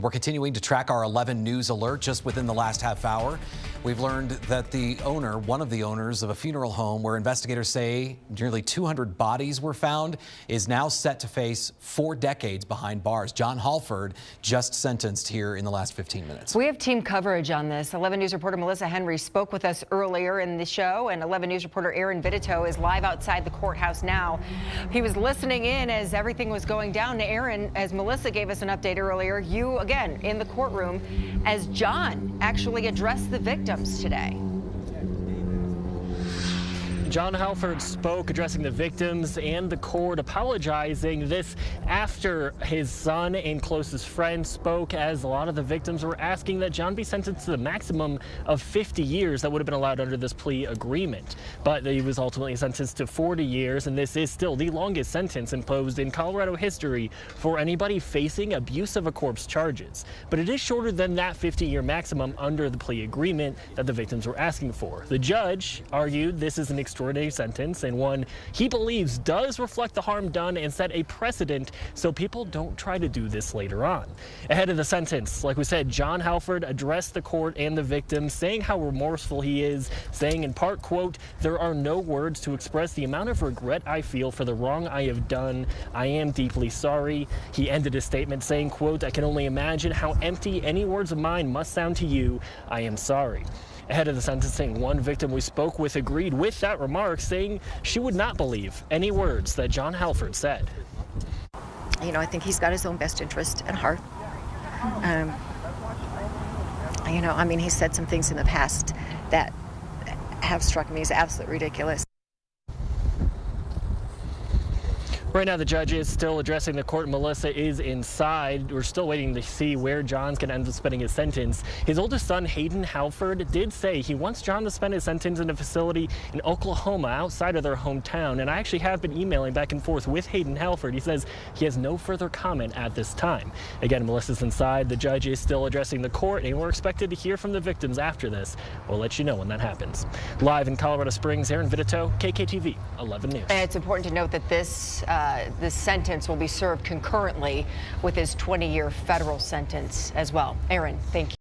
We're continuing to track our 11 News alert just within the last half hour. We've learned that one of the owners of a funeral home where investigators say nearly 200 bodies were found, is now set to face 4 decades behind bars. Jon Hallford just sentenced here in the last 15 minutes. We have team coverage on this. 11 News reporter Melissa Henry spoke with us earlier in the show, and 11 News reporter Aaron Vitito is live outside the courthouse now. He was listening in as everything was going down. Aaron, as Melissa gave us an update earlier, you again in the courtroom as Jon actually addressed the victims today. Jon Hallford spoke addressing the victims and the court, apologizing. This after his son and closest friend spoke, as a lot of the victims were asking that Jon be sentenced to the maximum of 50 years that would have been allowed under this plea agreement. But he was ultimately sentenced to 40 years, and this is still the longest sentence imposed in Colorado history for anybody facing abuse of a corpse charges. But it is shorter than that 50-year maximum under the plea agreement that the victims were asking for. The judge argued this is an extraordinary sentence, and one he believes does reflect the harm done and set a precedent so people don't try to do this later on. Ahead of the sentence, like we said, Jon Hallford addressed the court and the victims, saying how remorseful he is, saying in part, quote, "There are no words to express the amount of regret I feel for the wrong I have done. I am deeply sorry." He ended his statement saying, quote, "I can only imagine how empty any words of mine must sound to you. I am sorry." Ahead of the sentencing, one victim we spoke with agreed with that remark, saying she would not believe any words that Jon Hallford said. You know, I think he's got his own best interest at heart. You know, I mean, he said some things in the past that have struck me as absolutely ridiculous. Right now, the judge is still addressing the court. Melissa is inside. We're still waiting to see where Jon's going to end up spending his sentence. His oldest son, Hayden Hallford, did say he wants Jon to spend his sentence in a facility in Oklahoma outside of their hometown. And I actually have been emailing back and forth with Hayden Hallford. He says he has no further comment at this time. Again, Melissa's inside. The judge is still addressing the court, and we're expected to hear from the victims after this. We'll let you know when that happens. Live in Colorado Springs, Aaron Vitito, KKTV 11 News. And it's important to note that this sentence will be served concurrently with his 20-year federal sentence as well. Aaron, thank you.